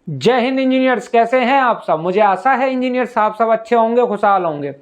जय हिंद इंजीनियर्स, कैसे हैं आप सब। मुझे आशा है इंजीनियर्स आप सब अच्छे होंगे, खुशहाल होंगे।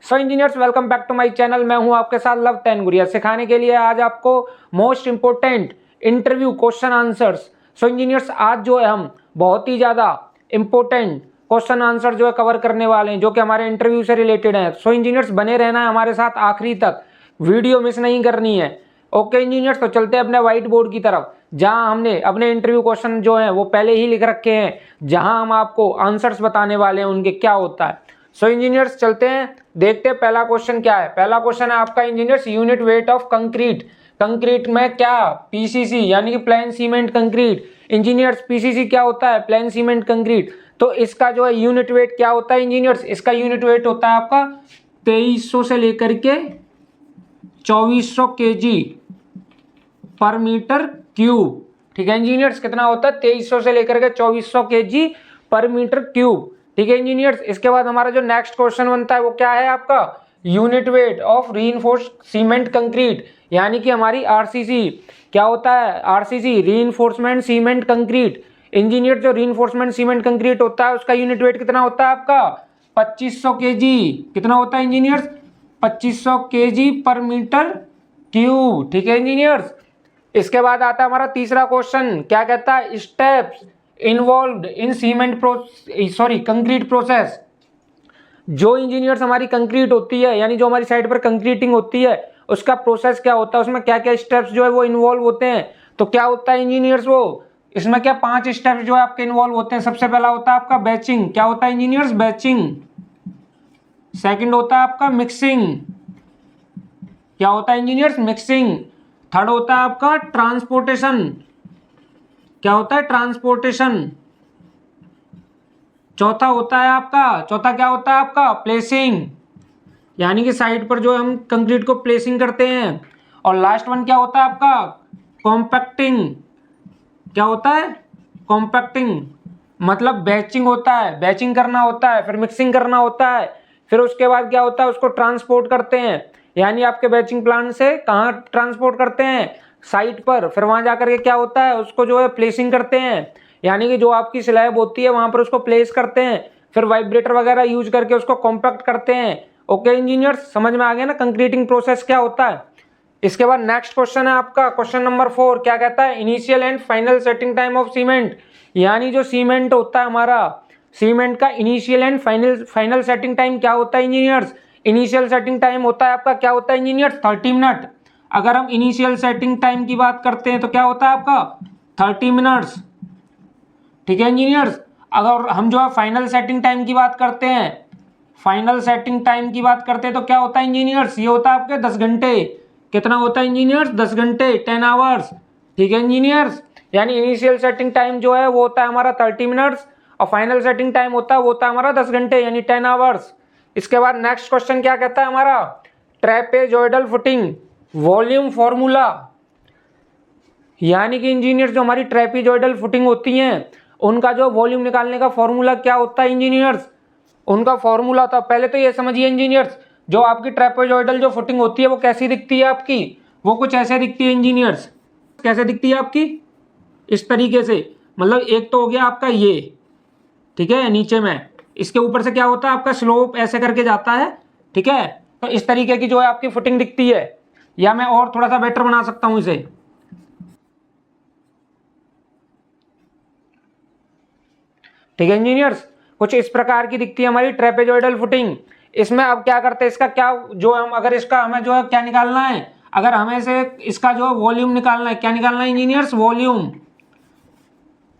So engineers, welcome back to my channel. मैं हूं आपके साथ लव तैनगुरिया, सिखाने के लिए आज आपको most important interview question answers. So engineers, आज जो है हम बहुत ही ज़्यादा इंपॉर्टेंट क्वेश्चन आंसर जो है कवर करने वाले हैं, जो कि हमारे इंटरव्यू से रिलेटेड हैं। सो इंजीनियर्स, बने रहना है हमारे साथ आखिरी तक, वीडियो मिस नहीं करनी है। ओके इंजीनियर्स, तो चलते हैं अपने व्हाइट बोर्ड की तरफ, जहां हमने अपने इंटरव्यू क्वेश्चन जो हैं वो पहले ही लिख रखे हैं, जहां हम आपको आंसर्स बताने वाले हैं उनके क्या होता है। सो इंजीनियर्स, चलते हैं, देखते हैं पहला क्वेश्चन क्या है। पहला क्वेश्चन है आपका engineers, unit weight of concrete. Concrete में क्या, पीसीसी यानी कि plane cement concrete. Engineers, PCC क्या होता है, प्लेन सीमेंट कंक्रीट। तो इसका जो है यूनिट वेट क्या होता है इंजीनियर्स, इसका यूनिट वेट होता है आपका 2300 से लेकर के 2400 केजी पर मीटर क्यूब। ठीक है इंजीनियर्स, कितना होता है, 2300 से लेकर के 2400 केजी पर मीटर क्यूब। ठीक है इंजीनियर्स, इसके बाद हमारा जो नेक्स्ट क्वेश्चन बनता है वो क्या है आपका, unit weight of reinforced cement concrete, यानी कि हमारी आरसीसी। क्या होता है RCC, reinforcement cement concrete. Engineer, जो रीइंफोर्समेंट सीमेंट कंक्रीट होता है उसका यूनिट वेट कितना होता है आपका, 2500 केजी। कितना होता है इंजीनियर्स, 2500 केजी पर मीटर क्यूब। ठीक है इंजीनियर्स, इसके बाद आता है हमारा तीसरा क्वेश्चन, क्या कहता है, स्टेप्स इन्वॉल्व्ड इन सीमेंट कंक्रीट प्रोसेस। जो इंजीनियर्स हमारी कंक्रीट होती है, यानी जो हमारी साइड पर कंक्रीटिंग होती है, उसका प्रोसेस क्या होता है, उसमें क्या क्या स्टेप्स जो है वो इन्वॉल्व होते हैं। तो क्या होता है इंजीनियर्स, वो इसमें क्या 5 स्टेप्स जो है आपके इन्वॉल्व होते हैं। सबसे पहला होता है आपका बैचिंग। क्या होता है इंजीनियर्स, बैचिंग। सेकंड होता है आपका मिक्सिंग। क्या होता है इंजीनियर्स, मिक्सिंग। थर्ड होता है आपका ट्रांसपोर्टेशन। क्या होता है, ट्रांसपोर्टेशन। चौथा होता है आपका, चौथा क्या होता है आपका, प्लेसिंग, यानी कि साइड पर जो हम कंक्रीट को प्लेसिंग करते हैं। और लास्ट वन क्या होता है आपका, कॉम्पैक्टिंग। क्या होता है, कॉम्पैक्टिंग। मतलब बैचिंग होता है, बैचिंग करना होता है, फिर मिक्सिंग करना होता है, फिर उसके बाद क्या होता है, उसको ट्रांसपोर्ट करते हैं। यानी आपके बैचिंग प्लांट से कहाँ ट्रांसपोर्ट करते हैं, साइट पर। फिर वहां जाकर के क्या होता है, उसको जो है प्लेसिंग करते हैं, यानी कि जो आपकी स्लैब होती है वहां पर उसको प्लेस करते हैं। फिर वाइब्रेटर वगैरह यूज करके उसको कॉम्पैक्ट करते हैं। ओके इंजीनियर्स, समझ में आ गया ना कंक्रीटिंग प्रोसेस क्या होता है। इसके बाद नेक्स्ट क्वेश्चन है आपका क्वेश्चन नंबर 4, क्या कहता है, initial and final setting time of cement. यानी जो सीमेंट होता है हमारा, सीमेंट का initial and final setting time क्या होता है इंजीनियर्स। इनिशियल सेटिंग टाइम होता है आपका, क्या होता है इंजीनियर्स, 30 मिनट। अगर हम इनिशियल सेटिंग टाइम की बात करते हैं तो क्या होता है आपका 30 मिनट्स। ठीक है इंजीनियर्स, अगर हम जो है फाइनल सेटिंग टाइम की बात करते हैं, फाइनल सेटिंग टाइम की बात करते हैं तो क्या होता है इंजीनियर्स, ये होता है आपके 10 घंटे। कितना होता है इंजीनियर्स, 10 घंटे, 10 आवर्स। ठीक है इंजीनियर्स, यानी इनिशियल सेटिंग टाइम जो है वो होता है हमारा 30 मिनट्स, और फाइनल सेटिंग टाइम होता है वो होता है हमारा 10 घंटे यानी 10 आवर्स। इसके बाद नेक्स्ट क्वेश्चन क्या कहता है हमारा, ट्रेपेजॉइडल फुटिंग वॉल्यूम फॉर्मूला। यानी कि इंजीनियर्स, जो हमारी ट्रेपेजॉइडल फुटिंग होती हैं उनका जो वॉल्यूम निकालने का फॉर्मूला क्या होता है इंजीनियर्स, उनका फॉर्मूला होता है। पहले तो ये समझिए इंजीनियर्स, जो आपकी ट्रेपेजॉइडल जो फुटिंग होती है वो कैसी दिखती है आपकी, वो कुछ ऐसे दिखती है इंजीनियर्स। कैसे दिखती है आपकी, इस तरीके से। मतलब एक तो हो गया आपका ये, ठीक है, नीचे में, इसके ऊपर से क्या होता है आपका स्लोप ऐसे करके जाता है। ठीक है, तो इस तरीके की जो है आपकी फुटिंग दिखती है। या मैं और थोड़ा सा बेटर बना सकता हूं इसे। ठीक है इंजीनियर्स, कुछ इस प्रकार की दिखती है हमारी ट्रेपेजॉइडल फुटिंग। इसमें अब क्या करते हैं, इसका क्या जो हम, अगर इसका हमें जो है क्या निकालना है, अगर हमें से इसका जो है वॉल्यूम निकालना है, क्या निकालना है इंजीनियर्स, वॉल्यूम।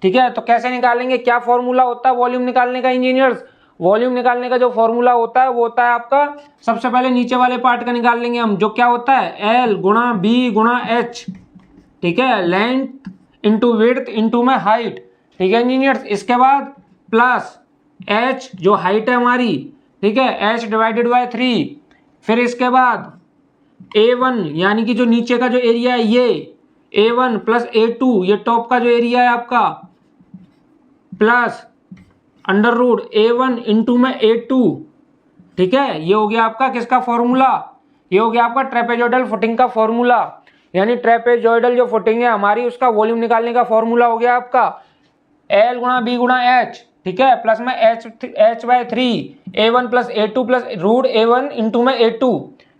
ठीक है, तो कैसे निकालेंगे, क्या फॉर्मूला होता है वॉल्यूम निकालने का इंजीनियर्स। वॉल्यूम निकालने का जो फॉर्मूला होता है वो होता है आपका, सबसे पहले नीचे वाले पार्ट का निकाल लेंगे हम, जो क्या होता है, एल गुणा बी गुणा एच। ठीक है, लेंथ इंटू विड्थ इंटू में हाइट। ठीक है इंजीनियर्स, इसके बाद प्लस एच जो हाइट है हमारी, ठीक है, एच डिवाइडेड बाय 3। फिर इसके बाद A1 यानी कि जो नीचे का जो एरिया है ये A1 प्लस A2, ये टॉप का जो एरिया है आपका, plus under root A1 into में A2। ठीक है, ये हो गया आपका किसका फॉर्मूला, ये हो गया आपका ट्रेपेजॉइडल फुटिंग का फॉर्मूला। यानी ट्रेपेजॉइडल जो फुटिंग है हमारी, उसका वॉल्यूम निकालने का फॉर्मूला हो गया आपका L गुणा B गुणा H, ठीक है, प्लस में H/3 A1 plus A2 plus root A1 into में A2,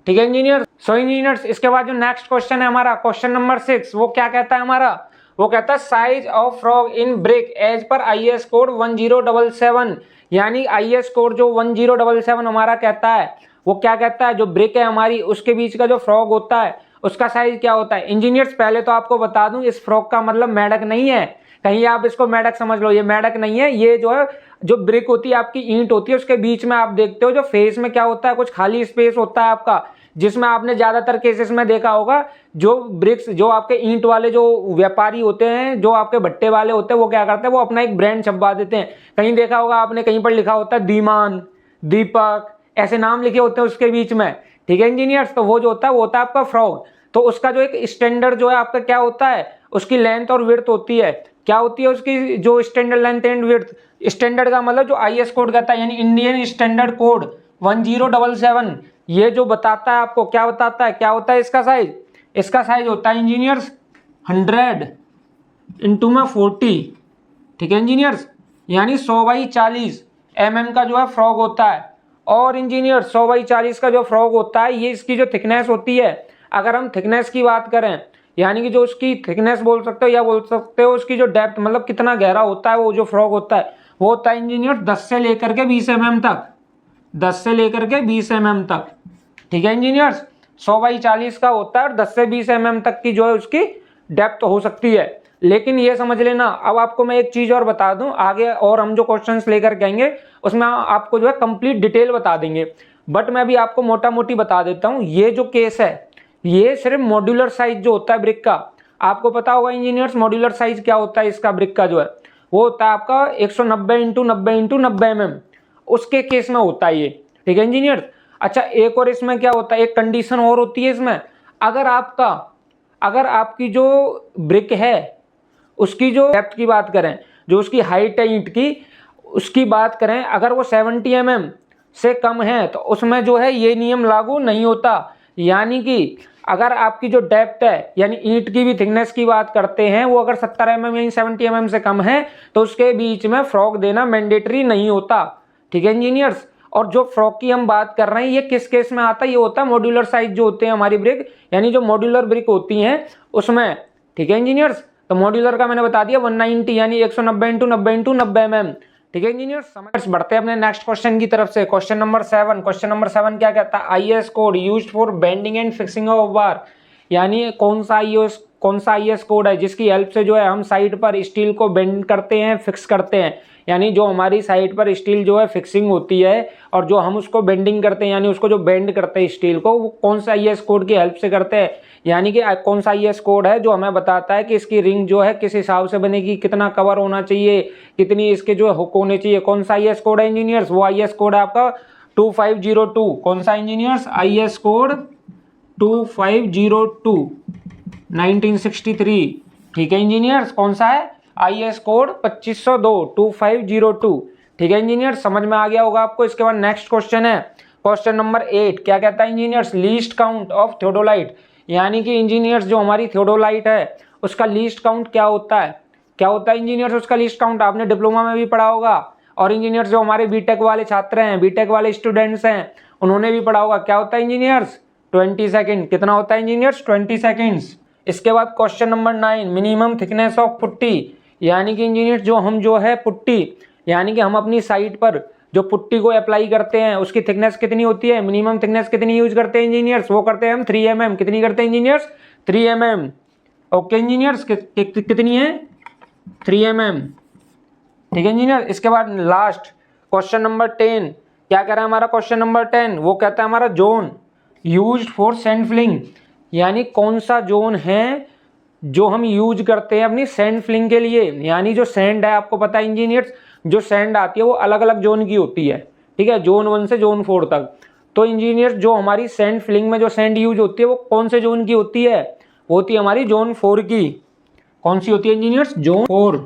ठीक है इंजीनियर। सो इंजीनियर्स इसके बाद जो नेक्स्ट क्वेश्चन है हमारा क्वेश्चन नंबर 6, वो क्या कहता है हमारा, वो कहता है size of frog in brick as per IS code 1077, यानी IS कोड जो 1077 हमारा कहता है, वो क्या कहता है, जो ब्रिक है हमारी उसके बीच का जो फ्रॉग होता है उसका साइज क्या होता है। इंजीनियर्स पहले तो आपको बता दूं, इस फ्रॉग का मतलब मेढक नहीं है, कहीं आप इसको मेढक समझ लो, ये मेढक नहीं है। ये जो है जो ब्रिक होती है आपकी ईंट होती है, उसके बीच में आप देखते हो जो फेस में क्या होता है, कुछ खाली स्पेस होता है आपका, जिसमें आपने ज्यादातर केसेस में देखा होगा जो ब्रिक्स जो आपके ईंट वाले जो व्यापारी होते हैं, जो आपके भट्टे वाले होते हैं, वो क्या करते हैं, वो अपना एक ब्रांड छपवा देते हैं। कहीं देखा होगा आपने, कहीं पर लिखा होता है दीमान, दीपक, ऐसे नाम लिखे होते हैं उसके बीच में, ठीक है इंजीनियर्स। तो वो जो होता है वो होता है आपका फ्रॉग। तो उसका जो एक स्टैंडर्ड जो है आपका क्या होता है, उसकी लेंथ और विड्थ होती है, क्या होती है उसकी जो standard length and width. Standard का मतलब जो IS कोड कहता है, यानी इंडियन स्टैंडर्ड कोड 1077, ये जो बताता है आपको, क्या बताता है, क्या होता है इसका साइज, इसका साइज होता है इंजीनियर्स 100 इंटू में 40, ठीक है इंजीनियर्स, यानी 100/40 mm का जो है फ्रॉग होता है। और इंजीनियर 100/40 का जो फ्रॉग होता है, ये इसकी जो थिकनेस होती है, अगर हम थिकनेस की बात करें, यानी कि जो उसकी थिकनेस बोल सकते हो या बोल सकते हो उसकी जो डेप्थ, मतलब कितना गहरा होता है वो जो फ्रॉग होता है, वो होता है इंजीनियर 10 से लेकर के 20 mm तक, 10 से लेकर के 20 mm तक, ठीक है इंजीनियर्स। 100/40 का होता है और 10 से 20 mm तक की जो है उसकी डेप्थ हो सकती है। लेकिन ये समझ लेना, अब आपको मैं एक चीज और बता दूं, आगे और हम जो क्वेश्चंस लेकर के आएंगे उसमें आपको जो है कंप्लीट डिटेल बता देंगे, बट मैं भी आपको मोटा मोटी बता देता हूं। ये जो केस है, ये सिर्फ मॉड्यूलर साइज जो होता है ब्रिक का, आपको पता होगा इंजीनियर्स मॉड्यूलर साइज क्या होता है इसका ब्रिक का जो है, वो होता है आपका 190 इंटू 90 इंटू 90 mm, उसके केस में होता है ये, ठीक है इंजीनियर। अच्छा, एक और इसमें क्या होता है, एक कंडीशन और होती है इसमें, अगर आपकी जो ब्रिक है उसकी जो डेप्थ की बात करें, जो उसकी हाइट है ईंट की, उसकी बात करें, अगर वो 70 mm से कम है तो उसमें जो है ये नियम लागू नहीं होता। यानी कि अगर आपकी जो डेप्थ है, यानी ईंट की भी थिकनेस की बात करते हैं, वो अगर 70 mm यानी 70 mm से कम है तो उसके बीच में फ्रॉग देना मैंडेटरी नहीं होता, ठीक है इंजीनियर्स। और जो फ्रॉग की हम बात कर रहे हैं, ये किस केस में आता है, ये होता है मॉड्यूलर साइज जो होते हैं हमारी ब्रिक, यानी जो मॉड्यूलर ब्रिक होती हैं उसमें, ठीक है इंजीनियर्स। तो मॉड्यूलर का मैंने बता दिया 190 यानी 190 इंटू 90 इंटू 90 mm, ठीक है इंजीनियर्स। समझ बढ़ते हैं अपने नेक्स्ट क्वेश्चन की तरफ से। क्वेश्चन नंबर 7, क्वेश्चन नंबर 7 क्या कहता है, IS code used for bending and fixing of बार, यानी कौन सा IS कोड है जिसकी हेल्प से जो है हम साइड पर स्टील को बेंड करते हैं, फिक्स करते हैं, यानी जो हमारी साइड पर स्टील जो है फिक्सिंग होती है और जो हम उसको बेंडिंग करते हैं, यानी उसको जो बेंड करते हैं स्टील को, वो कौन सा IS कोड की हेल्प से करते हैं, यानी कि कौन सा IS कोड है जो हमें बताता है कि इसकी रिंग जो है किस हिसाब से बनेगी, कितना कवर होना चाहिए, कितनी इसके जो हुक होने चाहिए, कौन सा IS कोड है इंजीनियर्स, वो IS कोड है आपका 2502। कौन सा इंजीनियर्स, IS कोड 2502 1963, ठीक है इंजीनियर्स। कौन सा है, IS कोड 2502 ठीक है इंजीनियर्स, समझ में आ गया होगा आपको। इसके बाद नेक्स्ट क्वेश्चन है क्वेश्चन नंबर 8, क्या कहता है engineers, least count of theodolite, यानी कि इंजीनियर्स जो हमारी थियोडोलाइट है उसका लीस्ट काउंट क्या होता है, क्या होता है इंजीनियर्स उसका लीस्ट काउंट, आपने डिप्लोमा में भी पढ़ा होगा, और इंजीनियर्स जो हमारे बीटेक वाले छात्र हैं, बीटेक वाले स्टूडेंट्स हैं, उन्होंने भी पढ़ा होगा, क्या होता है इंजीनियर्स 20 सेकेंड। कितना होता है इंजीनियर्स 20 सेकेंड्स। इसके बाद question number 9, minimum thickness of putty, यानी कि इंजीनियर्स जो है पुट्टी, यानी कि हम अपनी साइट पर जो पुट्टी को अप्लाई करते हैं उसकी थिकनेस कितनी होती है, मिनिमम थिकनेस कितनी यूज करते हैं इंजीनियर्स, वो करते हैं हम 3 mm। कितनी करते हैं इंजीनियर्स 3 mm। ओके इंजीनियर्स, कितनी है 3 mm, ठीक है इंजीनियर। इसके बाद लास्ट क्वेश्चन नंबर 10, क्या कह रहा है हमारा क्वेश्चन नंबर 10, वो कहता है हमारा zone used for sand filling, यानी कौन सा जोन है जो हम यूज करते हैं अपनी सैंड फिलिंग के लिए। यानी जो सैंड है, आपको पता है इंजीनियर्स, जो सैंड आती है वो अलग अलग जोन की होती है, ठीक है, जोन 1 से जोन 4 तक। तो इंजीनियर्स जो हमारी सैंड फिलिंग में जो सैंड यूज होती है वो कौन से जोन की होती है, वो होती है हमारी जोन 4 की। कौन सी होती है इंजीनियर्स, जोन 4,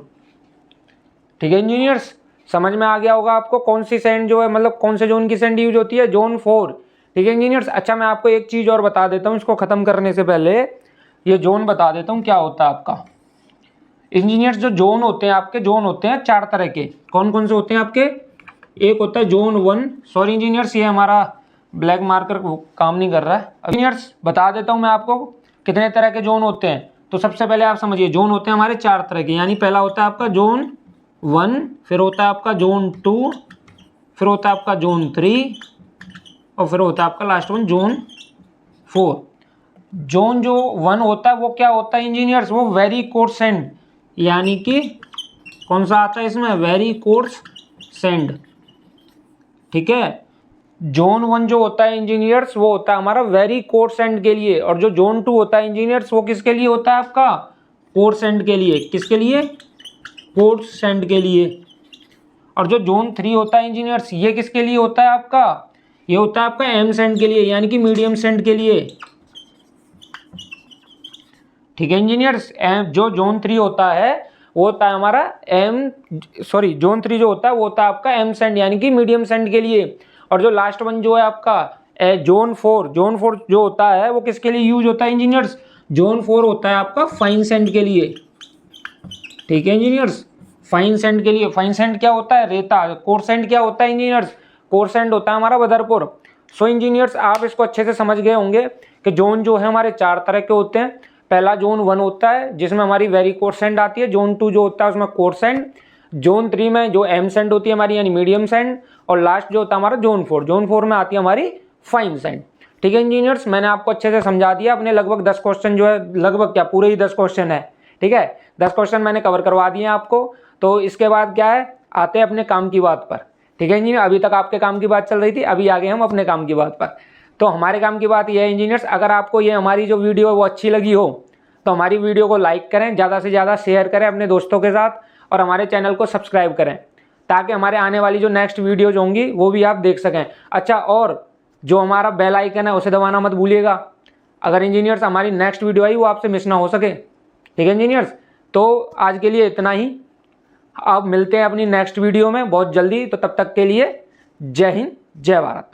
ठीक है इंजीनियर्स। समझ में आ गया होगा आपको कौन सी सैंड जो है, मतलब कौन से जोन की सैंड यूज होती है, जोन 4, ठीक है इंजीनियर्स। अच्छा, मैं आपको एक चीज और बता देता हूँ इसको खत्म करने से पहले, ये जोन बता देता हूँ क्या होता है आपका। इंजीनियर्स जो जोन होते हैं आपके, जोन होते हैं 4 तरह के। कौन कौन से होते हैं आपके? एक होता है जोन 1, सॉरी इंजीनियर्स ये हमारा ब्लैक मार्कर काम नहीं कर रहा है। इंजीनियर्स बता देता हूँ मैं आपको कितने तरह के जोन होते हैं। तो सबसे पहले आप समझिए, जोन होते हैं हमारे 4 तरह के, यानी पहला होता है आपका जोन 1, फिर होता है आपका जोन 2, फिर होता है आपका जोन 3 और फिर होता है आपका लास्ट वन जोन 4। जोन जो 1 होता है वो क्या होता है इंजीनियर्स? वो वेरी कोर्स सेंड, यानी कि कौन सा आता है इसमें? वेरी कोर्स सेंड, ठीक है। जोन 1 जो होता है इंजीनियर्स वो होता है हमारा वेरी कोर्स सेंड के लिए, और जो जोन 2 होता है इंजीनियर्स वो किसके लिए होता है आपका? कोर्स सेंड के लिए। किसके लिए? कोर्स सेंड के लिए। और जो जोन 3 होता है इंजीनियर्स ये किसके लिए होता है आपका? ये होता है आपका एम सेंड के लिए, यानी कि मीडियम सेंड के लिए, ठीक है इंजीनियर्स। जो जोन 3 होता है वो होता है हमारा जोन 3 जो होता है वो होता है आपका एम सेंड, यानी कि मीडियम सेंड के लिए। और जो लास्ट वन जो है आपका जोन 4, जोन 4 जो होता है वो किसके लिए यूज होता है इंजीनियर्स? जोन 4 होता है आपका फाइन सेंड के लिए, ठीक है इंजीनियर्स, फाइन सेंड के लिए। फाइन सेंड क्या होता है? रेता। कोर्स सेंड क्या होता है इंजीनियर्स? कोर्स सेंड होता है हमारा बदरपुर। सो इंजीनियर्स आप इसको अच्छे से समझ गए होंगे कि जोन जो है हमारे 4 तरह के होते हैं। पहला जोन 1 होता है जिसमें हमारी वेरी कोर्स सेंड आती है, जोन 2 जो होता है उसमें कोर्स सेंड, जोन 3 में जो एम सेंड होती है हमारी यानी मीडियम सेंड, और लास्ट जो होता है हमारा जोन 4, जोन 4 में आती है हमारी फाइन सेंड, ठीक है इंजीनियर्स। मैंने आपको अच्छे से समझा दिया। अपने लगभग 10 क्वेश्चन जो है, लगभग क्या पूरे ही 10 क्वेश्चन है, ठीक है, 10 क्वेश्चन मैंने कवर करवा दिए आपको। तो इसके बाद क्या है, आते हैं अपने काम की बात पर, ठीक है इंजीनियर। अभी तक आपके काम की बात चल रही थी, अभी आगे हम अपने काम की बात पर। तो हमारे काम की बात यह है इंजीनियर्स, अगर आपको ये हमारी जो वीडियो है वो अच्छी लगी हो तो हमारी वीडियो को लाइक करें, ज़्यादा से ज़्यादा शेयर करें अपने दोस्तों के साथ, और हमारे चैनल को सब्सक्राइब करें ताकि हमारे आने वाली जो नेक्स्ट वीडियोज होंगी वो भी आप देख सकें। अच्छा, और जो हमारा बेल आइकन है उसे दबाना मत भूलिएगा, अगर इंजीनियर्स हमारी नेक्स्ट वीडियो आई वो आपसे मिस ना हो सके, ठीक है इंजीनियर्स। तो आज के लिए इतना ही, आप मिलते हैं अपनी नेक्स्ट वीडियो में बहुत जल्दी। तो तब तक के लिए जय हिंद, जय भारत।